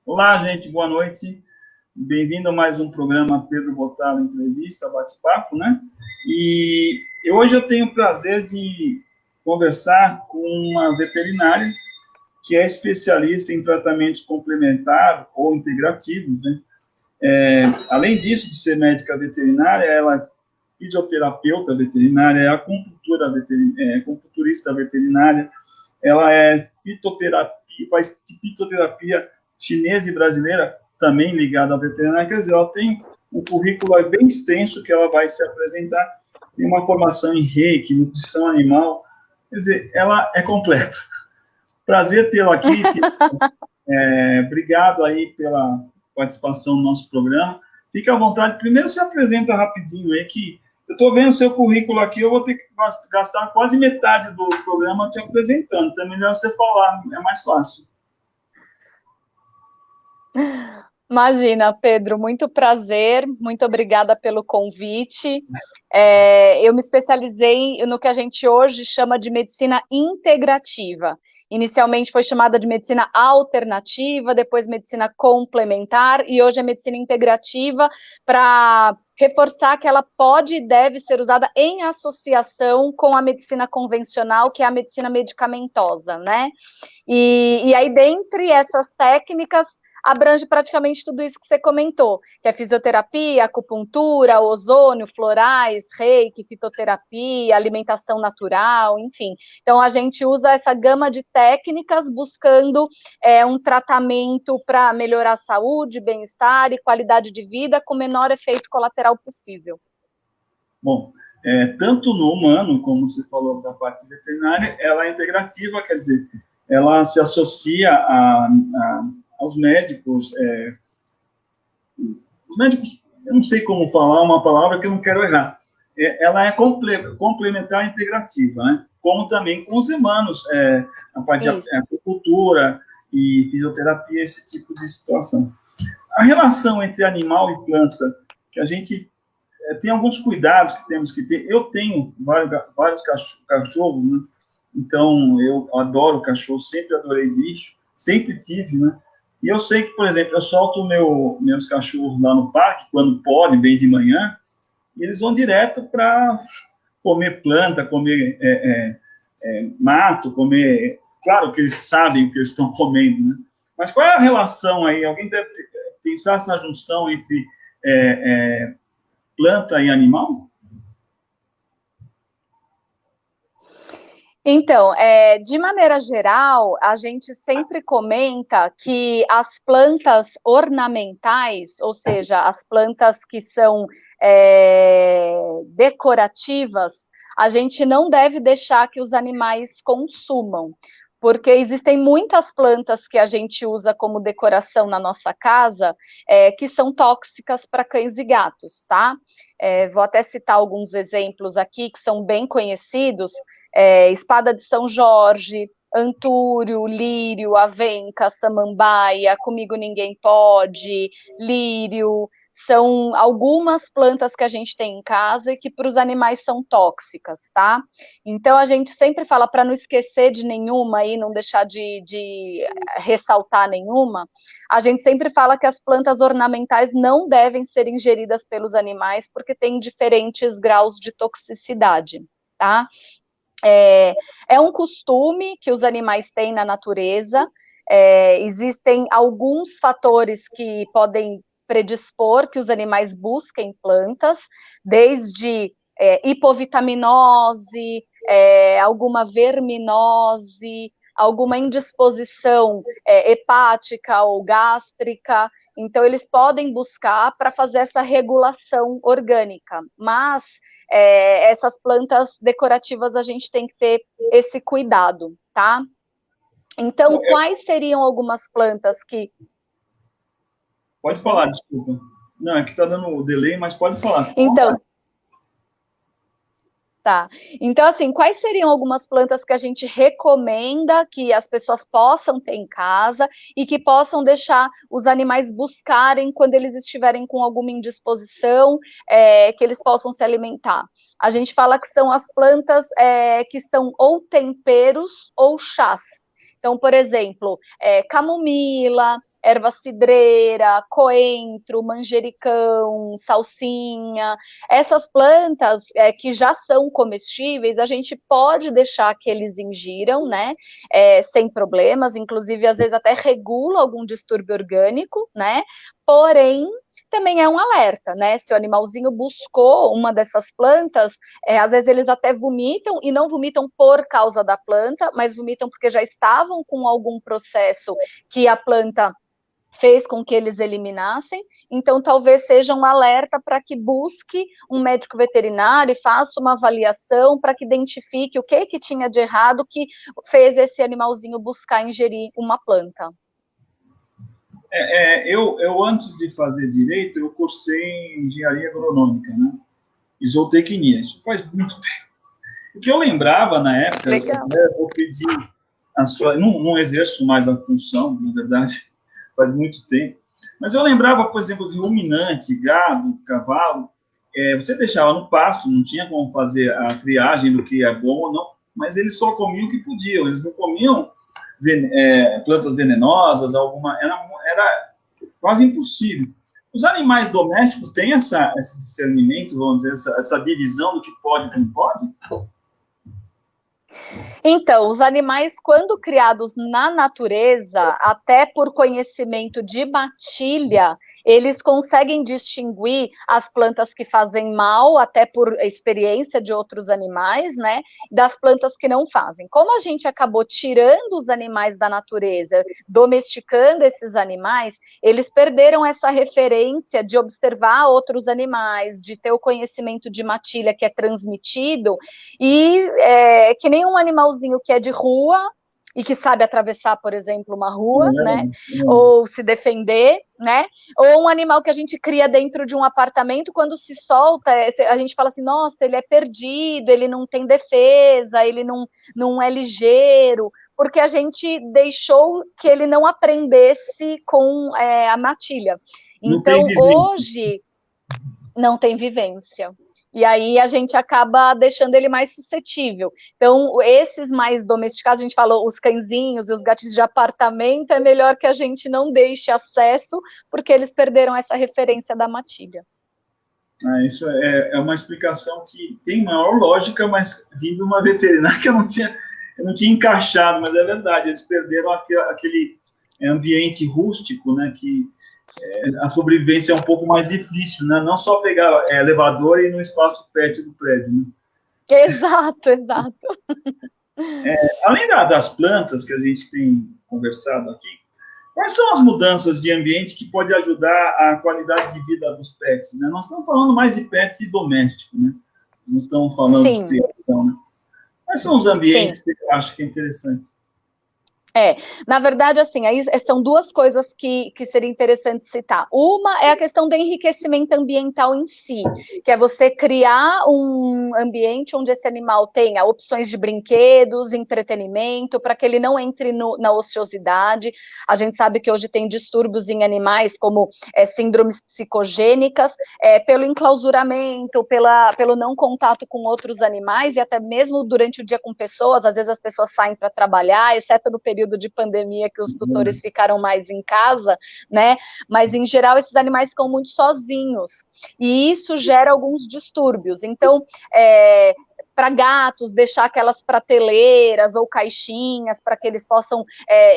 Olá, gente, boa noite. Bem-vindo a mais um programa Pedro Botelho Entrevista, Bate-Papo, né? Hoje eu tenho o prazer de conversar com uma veterinária que é especialista em tratamentos complementares ou integrativos, né? Além disso, de ser médica veterinária, ela é fisioterapeuta veterinária, é acupunturista veterinária, ela é fitoterapia, faz fitoterapia chinesa e brasileira, também ligada à veterinária. Quer dizer, ela tem um currículo bem extenso que ela vai se apresentar, tem uma formação em reiki, nutrição animal, quer dizer, ela é completa. Prazer tê-la aqui, obrigado aí pela participação no nosso programa. Fique à vontade. Primeiro se apresenta rapidinho aí, que eu estou vendo seu currículo aqui, eu vou ter que gastar quase metade do programa te apresentando. Então é melhor você falar, é mais fácil. Imagina, Pedro, muito prazer, muito obrigada pelo convite. Eu me especializei no que a gente hoje chama de medicina integrativa. Inicialmente foi chamada de medicina alternativa, depois medicina complementar, e hoje é medicina integrativa, para reforçar que ela pode e deve ser usada em associação com a medicina convencional, que é a medicina medicamentosa, né? E aí, dentre essas técnicas, abrange praticamente tudo isso que você comentou, que é fisioterapia, acupuntura, ozônio, florais, reiki, fitoterapia, alimentação natural, enfim. Então, a gente usa essa gama de técnicas buscando um tratamento para melhorar a saúde, bem-estar e qualidade de vida com o menor efeito colateral possível. Bom, tanto no humano, como você falou da parte veterinária, ela é integrativa, quer dizer, ela se associa aos médicos, os médicos, eu não sei como falar uma palavra que eu não quero errar, ela é complementar integrativa, né? Como também com os humanos, a parte de acupuntura e fisioterapia, esse tipo de situação. A relação entre animal e planta, que a gente tem alguns cuidados que temos que ter. Eu tenho vários cachorros, né? Então eu adoro cachorro, sempre adorei bicho, sempre tive, né? E eu sei que, por exemplo, eu solto meus cachorros lá no parque, quando podem, bem de manhã, e eles vão direto para comer planta, comer mato, comer. Claro que eles sabem o que eles estão comendo, né? Mas qual é a relação aí? Alguém deve pensar essa junção entre planta e animal? Então, de maneira geral, a gente sempre comenta que as plantas ornamentais, ou seja, as plantas que são decorativas, a gente não deve deixar que os animais consumam, porque existem muitas plantas que a gente usa como decoração na nossa casa, que são tóxicas para cães e gatos, tá? Vou até citar alguns exemplos aqui que são bem conhecidos. Espada de São Jorge, antúrio, lírio, avenca, samambaia, comigo ninguém pode, lírio, são algumas plantas que a gente tem em casa e que para os animais são tóxicas, tá? Então a gente sempre fala, para não esquecer de nenhuma e não deixar de ressaltar nenhuma, a gente sempre fala que as plantas ornamentais não devem ser ingeridas pelos animais porque têm diferentes graus de toxicidade, tá? É um costume que os animais têm na natureza. Existem alguns fatores que podem predispor que os animais busquem plantas, desde hipovitaminose, alguma verminose, alguma indisposição hepática ou gástrica. Então, eles podem buscar para fazer essa regulação orgânica, mas essas plantas decorativas a gente tem que ter esse cuidado, tá? Então, quais seriam algumas plantas que... Pode falar, desculpa. Não, é que está dando o delay, mas pode falar. Então, tá. Então, assim, quais seriam algumas plantas que a gente recomenda que as pessoas possam ter em casa e que possam deixar os animais buscarem quando eles estiverem com alguma indisposição, que eles possam se alimentar? A gente fala que são as plantas que são ou temperos ou chás. Então, por exemplo, camomila, erva cidreira, coentro, manjericão, salsinha, essas plantas que já são comestíveis, a gente pode deixar que eles ingiram, né, sem problemas, inclusive às vezes até regula algum distúrbio orgânico, né, porém também é um alerta, né? Se o animalzinho buscou uma dessas plantas, às vezes eles até vomitam, e não vomitam por causa da planta, mas vomitam porque já estavam com algum processo que a planta fez com que eles eliminassem, então talvez seja um alerta para que busque um médico veterinário e faça uma avaliação para que identifique o que tinha de errado que fez esse animalzinho buscar ingerir uma planta. Eu, antes de fazer direito, eu cursei em engenharia agronômica, né? E zootecnia. Isso faz muito tempo. O que eu lembrava na época, eu pedi a sua... Não exerço mais a função, na verdade, faz muito tempo. Mas eu lembrava, por exemplo, de ruminante, gado, cavalo, você deixava no pasto, não tinha como fazer a triagem do que é bom ou não, mas eles só comiam o que podiam, eles não comiam plantas venenosas, era quase impossível. Os animais domésticos têm esse discernimento, vamos dizer, essa divisão do que pode e não pode? Então, os animais, quando criados na natureza, até por conhecimento de matilha, eles conseguem distinguir as plantas que fazem mal, até por experiência de outros animais, né, das plantas que não fazem. Como a gente acabou tirando os animais da natureza, domesticando esses animais, eles perderam essa referência de observar outros animais, de ter o conhecimento de matilha que é transmitido, e que nem um animalzinho que é de rua e que sabe atravessar, por exemplo, uma rua, né? Ou se defender, né? Ou um animal que a gente cria dentro de um apartamento, quando se solta, a gente fala assim, nossa, ele é perdido, ele não tem defesa, ele não é ligeiro, porque a gente deixou que ele não aprendesse com a matilha. Então, hoje, não tem vivência. E aí a gente acaba deixando ele mais suscetível. Então, esses mais domesticados, a gente falou, os cãezinhos e os gatinhos de apartamento, é melhor que a gente não deixe acesso, porque eles perderam essa referência da matilha. Isso é uma explicação que tem maior lógica, mas vindo de uma veterinária que eu não tinha encaixado, mas é verdade, eles perderam aquele ambiente rústico, né, que a sobrevivência é um pouco mais difícil, né? Não só pegar elevador e ir no espaço pet do prédio, né? Exato. Além das plantas que a gente tem conversado aqui, quais são as mudanças de ambiente que podem ajudar a qualidade de vida dos pets, né? Nós estamos falando mais de pets domésticos, né? Não estamos falando de criação, né? Quais são os ambientes que você acha que é interessante? Na verdade, assim, aí são duas coisas que seria interessante citar. Uma é a questão do enriquecimento ambiental em si, que é você criar um ambiente onde esse animal tenha opções de brinquedos, entretenimento, para que ele não entre na ociosidade. A gente sabe que hoje tem distúrbios em animais, como síndromes psicogênicas, pelo enclausuramento, pelo não contato com outros animais, e até mesmo durante o dia com pessoas. Às vezes as pessoas saem para trabalhar, exceto no período de pandemia que os tutores ficaram mais em casa, né? Mas em geral esses animais ficam muito sozinhos e isso gera alguns distúrbios. Então, para gatos, deixar aquelas prateleiras ou caixinhas para que eles possam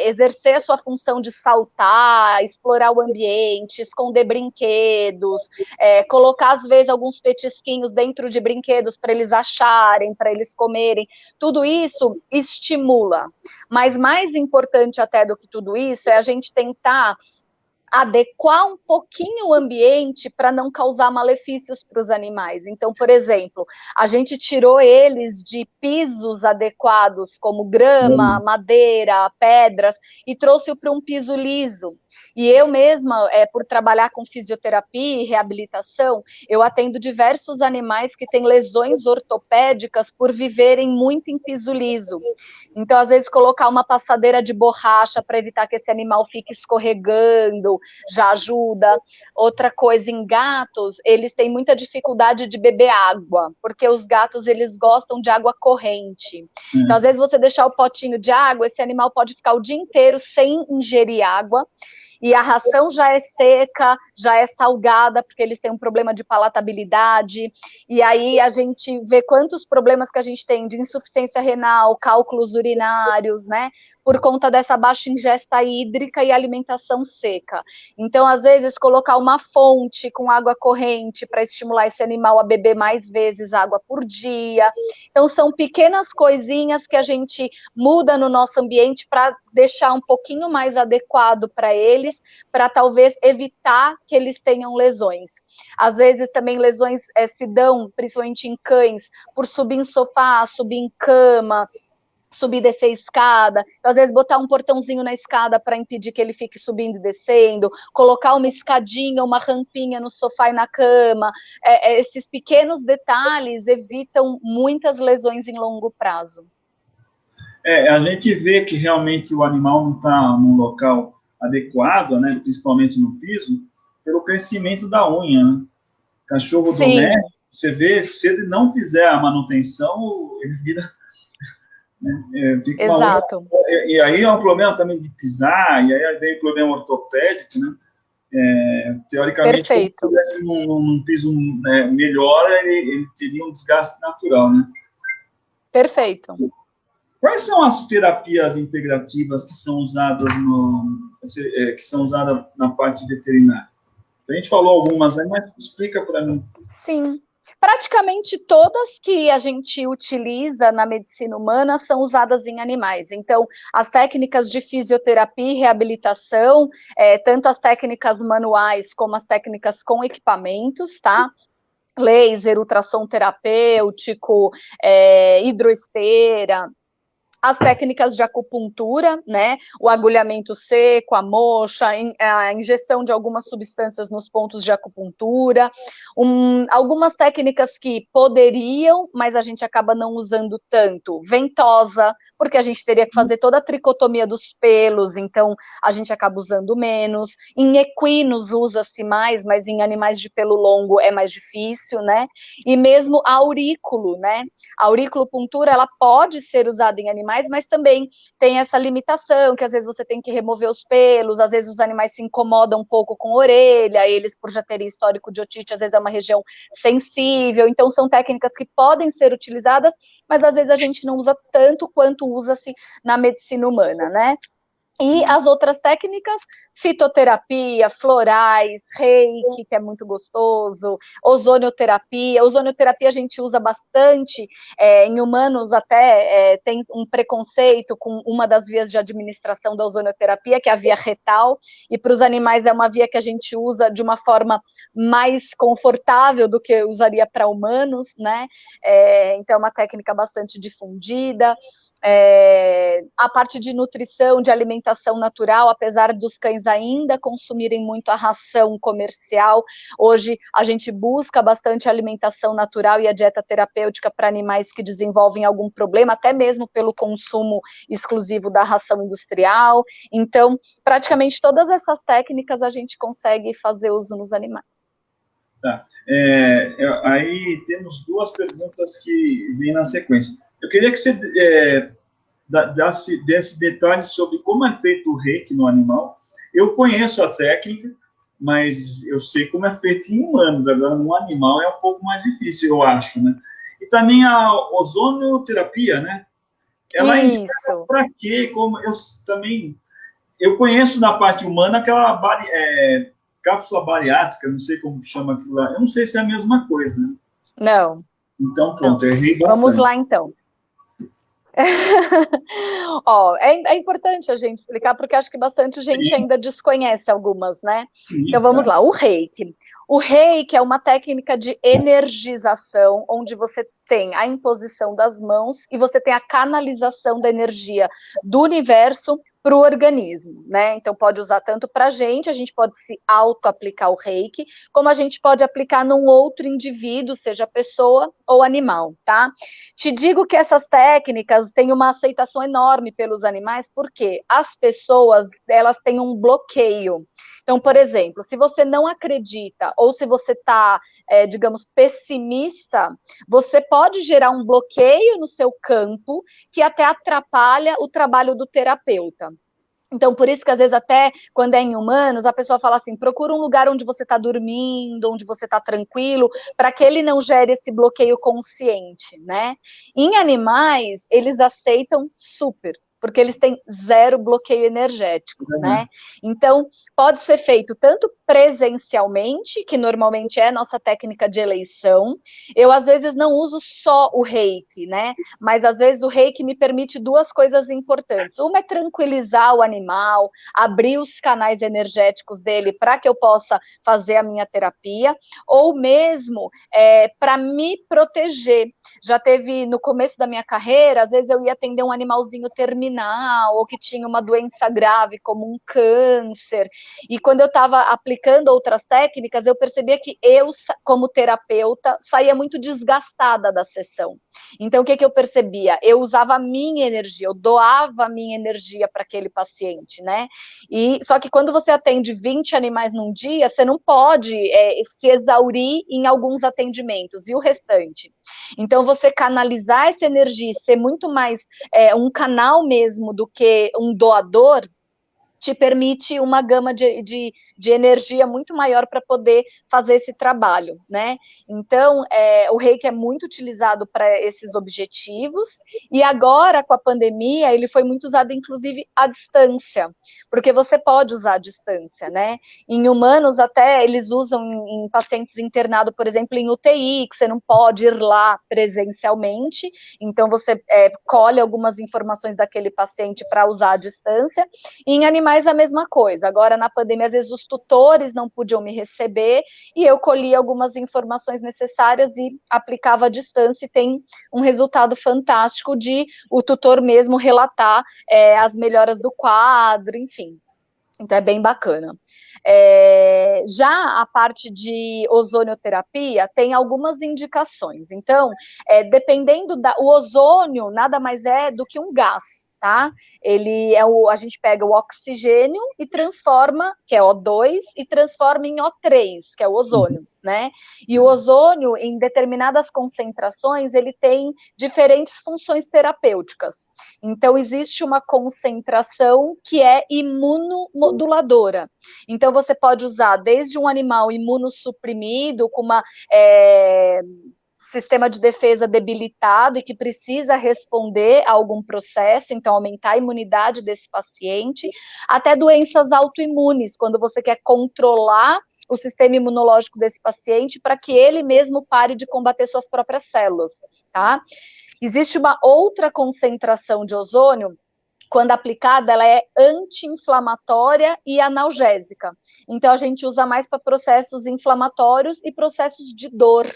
exercer a sua função de saltar, explorar o ambiente, esconder brinquedos, colocar, às vezes, alguns petisquinhos dentro de brinquedos para eles acharem, para eles comerem. Tudo isso estimula. Mas mais importante até do que tudo isso é a gente tentar adequar um pouquinho o ambiente para não causar malefícios para os animais. Então, por exemplo, a gente tirou eles de pisos adequados, como grama, madeira, pedras, e trouxe para um piso liso. E eu mesma, por trabalhar com fisioterapia e reabilitação, eu atendo diversos animais que têm lesões ortopédicas por viverem muito em piso liso. Então, às vezes, colocar uma passadeira de borracha para evitar que esse animal fique escorregando, já ajuda. Outra coisa, em gatos, eles têm muita dificuldade de beber água, porque os gatos, eles gostam de água corrente. Então, às vezes, você deixar o potinho de água, esse animal pode ficar o dia inteiro sem ingerir água, e a ração já é seca, já é salgada, porque eles têm um problema de palatabilidade, e aí a gente vê quantos problemas que a gente tem de insuficiência renal, cálculos urinários, né, por conta dessa baixa ingesta hídrica e alimentação seca. Então, às vezes, colocar uma fonte com água corrente para estimular esse animal a beber mais vezes água por dia. Então, são pequenas coisinhas que a gente muda no nosso ambiente para deixar um pouquinho mais adequado para eles, para talvez evitar que eles tenham lesões. Às vezes também lesões se dão, principalmente em cães, por subir em sofá, subir em cama, subir e descer escada, então, às vezes botar um portãozinho na escada para impedir que ele fique subindo e descendo, colocar uma escadinha, uma rampinha no sofá e na cama, esses pequenos detalhes evitam muitas lesões em longo prazo. A gente vê que realmente o animal não está num local adequado, né, principalmente no piso, pelo crescimento da unha, né? Cachorro doméstico, você vê, se ele não fizer a manutenção, ele vira... Né, fica Exato. E aí é um problema também de pisar, e aí vem problema ortopédico, né? Teoricamente, se ele tivesse num piso melhor, ele teria um desgaste natural, né? Perfeito. Quais são as terapias integrativas que são usadas na parte veterinária? A gente falou algumas aí, mas explica para mim. Sim. Praticamente todas que a gente utiliza na medicina humana são usadas em animais. Então, as técnicas de fisioterapia e reabilitação, tanto as técnicas manuais como as técnicas com equipamentos, tá? Laser, ultrassom terapêutico, hidroesteira, as técnicas de acupuntura, né, o agulhamento seco, a moxa, a injeção de algumas substâncias nos pontos de acupuntura, algumas técnicas que poderiam, mas a gente acaba não usando tanto, ventosa, porque a gente teria que fazer toda a tricotomia dos pelos, então a gente acaba usando menos, em equinos usa-se mais, mas em animais de pelo longo é mais difícil, né, e mesmo a aurículo, né, a auriculopuntura, ela pode ser usada em animais, mas também tem essa limitação, que às vezes você tem que remover os pelos, às vezes os animais se incomodam um pouco com a orelha, eles, por já terem histórico de otite, às vezes é uma região sensível, então são técnicas que podem ser utilizadas, mas às vezes a gente não usa tanto quanto usa-se na medicina humana, né? E as outras técnicas, fitoterapia, florais, reiki, que é muito gostoso, ozonioterapia. Ozonioterapia a gente usa bastante, em humanos até tem um preconceito com uma das vias de administração da ozonioterapia, que é a via retal, e para os animais é uma via que a gente usa de uma forma mais confortável do que usaria para humanos, né? Então é uma técnica bastante difundida. A parte de nutrição, de alimentação natural, apesar dos cães ainda consumirem muito a ração comercial, hoje a gente busca bastante alimentação natural e a dieta terapêutica para animais que desenvolvem algum problema, até mesmo pelo consumo exclusivo da ração industrial. Então, praticamente todas essas técnicas a gente consegue fazer uso nos animais. Tá. Aí temos duas perguntas que vêm na sequência. Eu queria que você desse detalhes sobre como é feito o reiki no animal. Eu conheço a técnica, mas eu sei como é feito em humanos. Agora, no animal é um pouco mais difícil, eu acho, né? E também a ozonioterapia, né? Ela é indicada para quê? Eu conheço na parte humana aquela cápsula bariátrica, não sei como chama aquilo lá. Eu não sei se é a mesma coisa, né? Não. Então, pronto, eu errei bastante. Vamos lá, então. É importante a gente explicar, porque acho que bastante gente ainda desconhece algumas, né? Então vamos lá, o reiki. O reiki é uma técnica de energização, onde você tem a imposição das mãos e você tem a canalização da energia do universo para o organismo, né? Então pode usar tanto para a gente pode se auto-aplicar o reiki, como a gente pode aplicar num outro indivíduo, seja pessoa ou animal, tá? Te digo que essas técnicas têm uma aceitação enorme pelos animais, porque as pessoas, elas têm um bloqueio. Então, por exemplo, se você não acredita ou se você está, digamos, pessimista, você pode gerar um bloqueio no seu campo que até atrapalha o trabalho do terapeuta. Então, por isso que às vezes até quando é em humanos, a pessoa fala assim, procura um lugar onde você está dormindo, onde você está tranquilo, para que ele não gere esse bloqueio consciente, né? Em animais, eles aceitam super, porque eles têm zero bloqueio energético, né? Então, pode ser feito tanto presencialmente, que normalmente é a nossa técnica de eleição. Eu, às vezes, não uso só o reiki, né? Mas, às vezes, o reiki me permite duas coisas importantes. Uma é tranquilizar o animal, abrir os canais energéticos dele para que eu possa fazer a minha terapia, ou mesmo para me proteger. Já teve, no começo da minha carreira, às vezes eu ia atender um animalzinho terminal, ou que tinha uma doença grave, como um câncer, e quando eu estava aplicando outras técnicas, eu percebia que eu, como terapeuta, saía muito desgastada da sessão. Então, o que eu percebia? Eu usava a minha energia, eu doava a minha energia para aquele paciente, né? Só que quando você atende 20 animais num dia, você não pode se exaurir em alguns atendimentos, e o restante? Então, você canalizar essa energia, ser muito mais um canal mesmo do que um doador, te permite uma gama de energia muito maior para poder fazer esse trabalho, né? Então, o reiki é muito utilizado para esses objetivos, e agora, com a pandemia, ele foi muito usado, inclusive, à distância, porque você pode usar à distância, né? Em humanos, até, eles usam em pacientes internados, por exemplo, em UTI, que você não pode ir lá presencialmente, então você colhe algumas informações daquele paciente para usar à distância, e em animais a mesma coisa. Agora, na pandemia, às vezes os tutores não podiam me receber e eu colhia algumas informações necessárias e aplicava à distância, e tem um resultado fantástico de o tutor mesmo relatar as melhoras do quadro, enfim. Então, é bem bacana. Já a parte de ozonioterapia tem algumas indicações. Então, dependendo o ozônio nada mais é do que um gás, tá? Ele a gente pega o oxigênio e transforma, que é O2, e transforma em O3, que é o ozônio, né? E o ozônio, em determinadas concentrações, ele tem diferentes funções terapêuticas. Então, existe uma concentração que é imunomoduladora. Então, você pode usar desde um animal imunossuprimido, com uma sistema de defesa debilitado e que precisa responder a algum processo, então aumentar a imunidade desse paciente, até doenças autoimunes, quando você quer controlar o sistema imunológico desse paciente para que ele mesmo pare de combater suas próprias células, tá? Existe uma outra concentração de ozônio, quando aplicada, ela é anti-inflamatória e analgésica. Então, a gente usa mais para processos inflamatórios e processos de dor.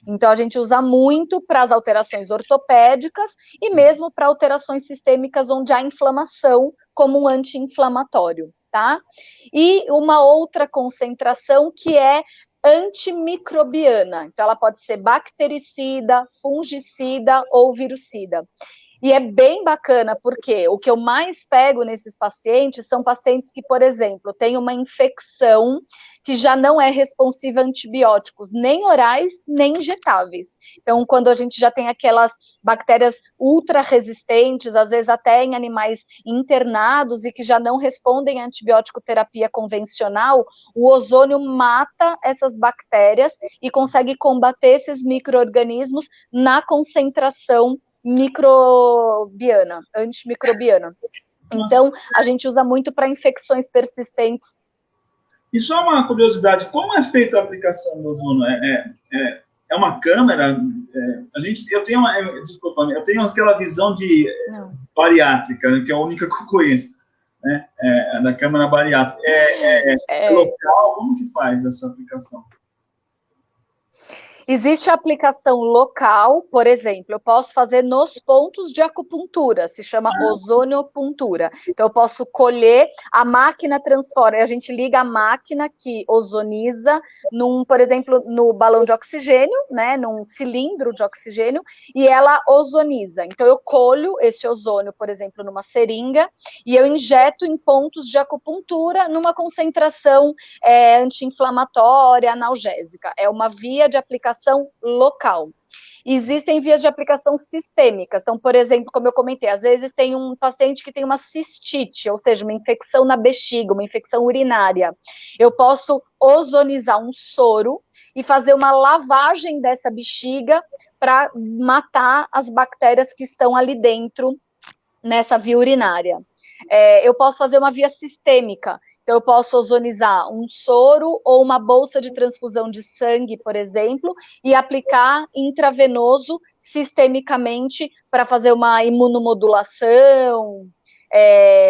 Então, a gente usa muito para as alterações ortopédicas e mesmo para alterações sistêmicas onde há inflamação, como um anti-inflamatório, tá? E uma outra concentração que é antimicrobiana. Então, ela pode ser bactericida, fungicida ou virucida. E é bem bacana, porque o que eu mais pego nesses pacientes são pacientes que, por exemplo, têm uma infecção que já não é responsiva a antibióticos, nem orais, nem injetáveis. Então, quando a gente já tem aquelas bactérias ultra resistentes, às vezes até em animais internados e que já não respondem à antibiótico terapia convencional, o ozônio mata essas bactérias e consegue combater esses micro-organismos na concentração microbiana, antimicrobiana. Então, a gente usa muito para infecções persistentes. E só uma curiosidade, como é feita a aplicação do ozônio? É uma câmera? Eu tenho aquela visão de bariátrica, né, que é a única que eu conheço, né, da câmera bariátrica. É local? Como que faz essa aplicação? Existe a aplicação local, por exemplo, eu posso fazer nos pontos de acupuntura, se chama ozoniopuntura. Então, eu posso colher, a máquina transforma, a gente liga a máquina que ozoniza, por exemplo, no balão de oxigênio, né, num cilindro de oxigênio, e ela ozoniza. Então, eu colho esse ozônio, por exemplo, numa seringa, e eu injeto em pontos de acupuntura numa concentração anti-inflamatória, analgésica. É uma via de aplicação local. Existem vias de aplicação sistêmicas. Então, por exemplo, como eu comentei, às vezes tem um paciente que tem uma cistite, ou seja, uma infecção na bexiga, uma infecção urinária. Eu posso ozonizar um soro e fazer uma lavagem dessa bexiga para matar as bactérias que estão ali dentro nessa via urinária. Eu posso fazer uma via sistêmica. Então, eu posso ozonizar um soro ou uma bolsa de transfusão de sangue, por exemplo, e aplicar intravenoso sistemicamente para fazer uma imunomodulação,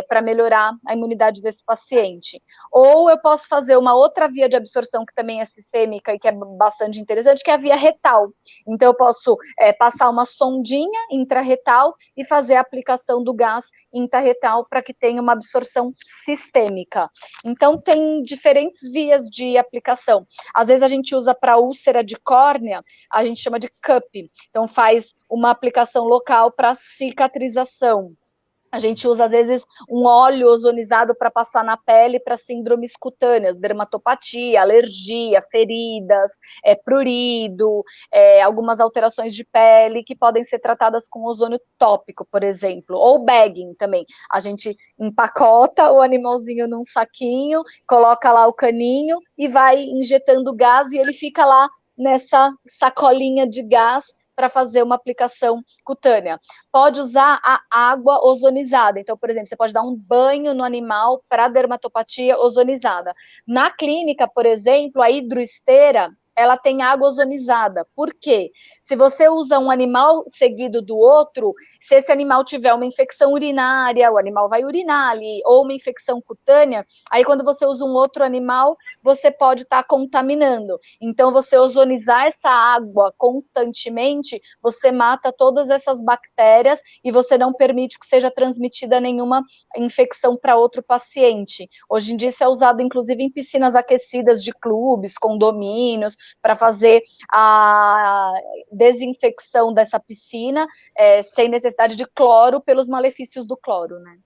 para melhorar a imunidade desse paciente. Ou eu posso fazer uma outra via de absorção que também é sistêmica e que é bastante interessante, que é a via retal. Então, eu posso passar uma sondinha intrarretal e fazer a aplicação do gás intrarretal para que tenha uma absorção sistêmica. Então, tem diferentes vias de aplicação. Às vezes, a gente usa para úlcera de córnea, a gente chama de cup. Então, faz uma aplicação local para cicatrização. A gente usa, às vezes, um óleo ozonizado para passar na pele para síndromes cutâneas, dermatopatia, alergia, feridas, prurido, algumas alterações de pele que podem ser tratadas com ozônio tópico, por exemplo, ou bagging também. A gente empacota o animalzinho num saquinho, coloca lá o caninho e vai injetando gás e ele fica lá nessa sacolinha de gás para fazer uma aplicação cutânea. Pode usar a água ozonizada. Então, por exemplo, você pode dar um banho no animal para dermatopatia ozonizada. Na clínica, por exemplo, a hidroesteira, ela tem água ozonizada. Por quê? Se você usa um animal seguido do outro, se esse animal tiver uma infecção urinária, o animal vai urinar ali, ou uma infecção cutânea, aí quando você usa um outro animal, você pode estar contaminando. Então, você ozonizar essa água constantemente, você mata todas essas bactérias e você não permite que seja transmitida nenhuma infecção para outro paciente. Hoje em dia, isso é usado, inclusive, em piscinas aquecidas de clubes, condomínios, para fazer a desinfecção dessa piscina sem necessidade de cloro pelos malefícios do cloro, né?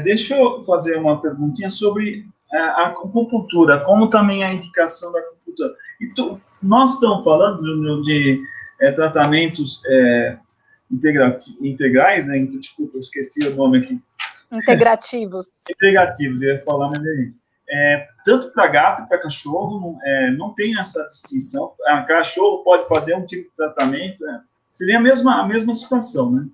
Deixa eu fazer uma perguntinha sobre a acupuntura, como também a indicação da acupuntura. Nós estamos falando de tratamentos integrais, né? Desculpa, eu esqueci o nome aqui. Integrativos. Integrativos, eu ia falar, mas tanto para gato e para cachorro, não tem essa distinção. Cachorro pode fazer um tipo de tratamento, seria a mesma situação, né?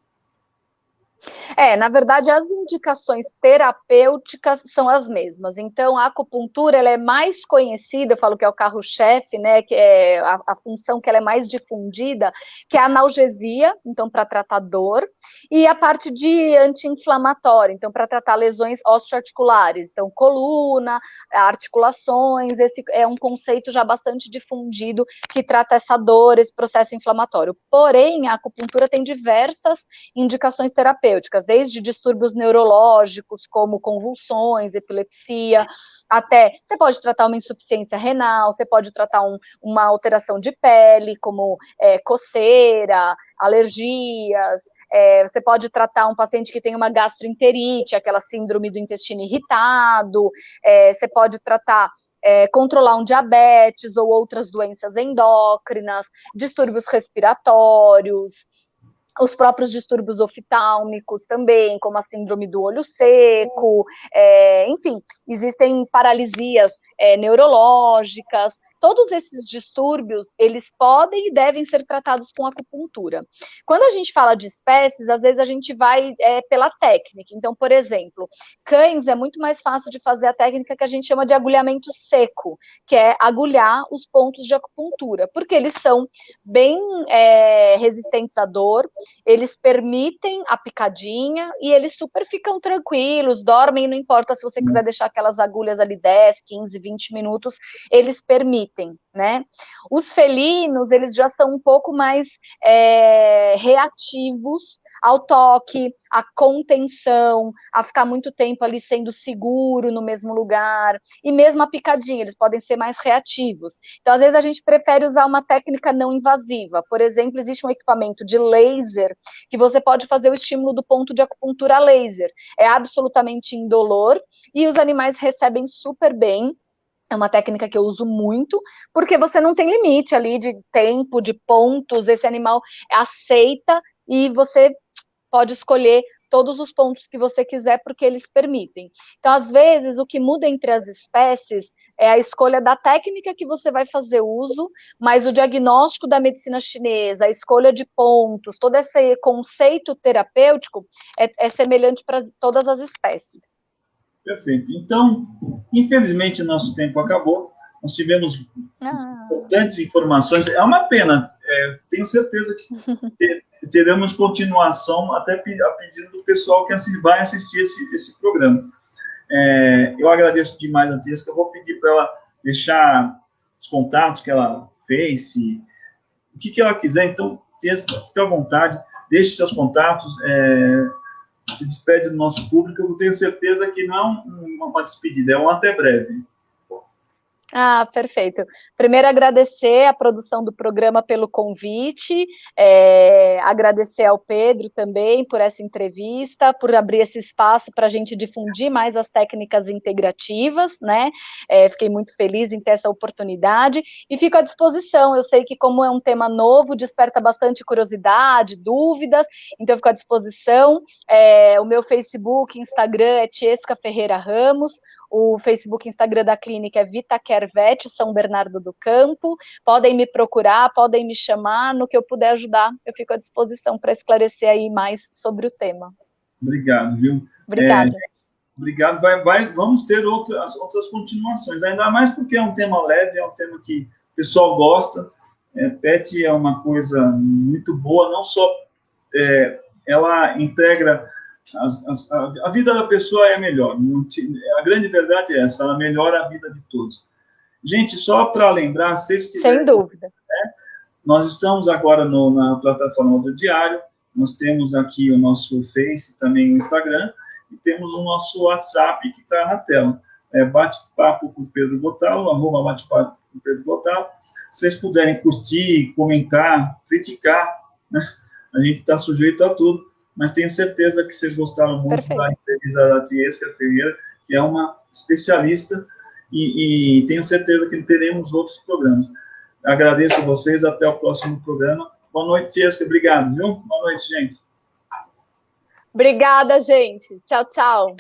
Na verdade, as indicações terapêuticas são as mesmas. Então, a acupuntura, ela é mais conhecida, eu falo que é o carro-chefe, né, que é a função que ela é mais difundida, que é a analgesia, então, para tratar dor, e a parte de anti-inflamatória, então, para tratar lesões osteoarticulares, então, coluna, articulações, esse é um conceito já bastante difundido que trata essa dor, esse processo inflamatório. Porém, a acupuntura tem diversas indicações terapêuticas, desde distúrbios neurológicos, como convulsões, epilepsia, até você pode tratar uma insuficiência renal, você pode tratar uma alteração de pele, como coceira, alergias, você pode tratar um paciente que tem uma gastroenterite, aquela síndrome do intestino irritado, você pode tratar controlar um diabetes ou outras doenças endócrinas, distúrbios respiratórios, os próprios distúrbios oftálmicos também, como a síndrome do olho seco, enfim, existem paralisias neurológicas. Todos esses distúrbios, eles podem e devem ser tratados com acupuntura. Quando a gente fala de espécies, às vezes a gente vai pela técnica. Então, por exemplo, cães é muito mais fácil de fazer a técnica que a gente chama de agulhamento seco, que é agulhar os pontos de acupuntura, porque eles são bem resistentes à dor, eles permitem a picadinha e eles super ficam tranquilos, dormem, não importa se você quiser deixar aquelas agulhas ali 10, 15, 20 minutos, eles permitem, né? Os felinos, eles já são um pouco mais reativos ao toque, à contenção, a ficar muito tempo ali sendo seguro no mesmo lugar, e mesmo a picadinha, eles podem ser mais reativos. Então, às vezes, a gente prefere usar uma técnica não invasiva. Por exemplo, existe um equipamento de laser que você pode fazer o estímulo do ponto de acupuntura laser. É absolutamente indolor e os animais recebem super bem. É uma técnica que eu uso muito, porque você não tem limite ali de tempo, de pontos, esse animal aceita e você pode escolher todos os pontos que você quiser, porque eles permitem. Então, às vezes, o que muda entre as espécies é a escolha da técnica que você vai fazer uso, mas o diagnóstico da medicina chinesa, a escolha de pontos, todo esse conceito terapêutico é semelhante para todas as espécies. Perfeito. Então, infelizmente, nosso tempo acabou. Nós tivemos importantes informações. É uma pena. Tenho certeza que teremos continuação, até a pedido do pessoal que vai assistir esse programa. Eu agradeço demais a Tiesca. Eu vou pedir para ela deixar os contatos que ela fez, o que ela quiser. Então, Tiesca, fique à vontade, deixe seus contatos, se despede do nosso público. Eu tenho certeza que não é uma despedida, é um até breve. Ah, perfeito. Primeiro, agradecer a produção do programa pelo convite, agradecer ao Pedro também por essa entrevista, por abrir esse espaço para a gente difundir mais as técnicas integrativas, né? Fiquei muito feliz em ter essa oportunidade e fico à disposição. Eu sei que, como é um tema novo, desperta bastante curiosidade, dúvidas, então eu fico à disposição. O meu Facebook, Instagram é Tiesca Ferreira Ramos, o Facebook e Instagram da clínica é VitaCareVet, São Bernardo do Campo. Podem me procurar, podem me chamar, no que eu puder ajudar, eu fico à disposição para esclarecer aí mais sobre o tema. Obrigado, viu? Obrigada. Obrigado. Vamos ter outras continuações, ainda mais porque é um tema leve, é um tema que o pessoal gosta. PET é uma coisa muito boa, não só ela integra a vida da pessoa é melhor. A grande verdade é essa, ela melhora a vida de todos. Gente, só para lembrar, sem dúvida. Nós estamos agora na plataforma do Diário, nós temos aqui o nosso Face, também o Instagram, e temos o nosso WhatsApp que está na tela. Bate-papo com Pedro Gotalo, @bate-papo com Pedro Gotalo. Se vocês puderem curtir, comentar, criticar, né? A gente está sujeito a tudo. Mas tenho certeza que vocês gostaram muito da entrevista da Tiesca Ferreira, que é uma especialista, e tenho certeza que teremos outros programas. Agradeço a vocês, até o próximo programa. Boa noite, Tiesca, obrigado, viu? Boa noite, gente. Obrigada, gente. Tchau, tchau.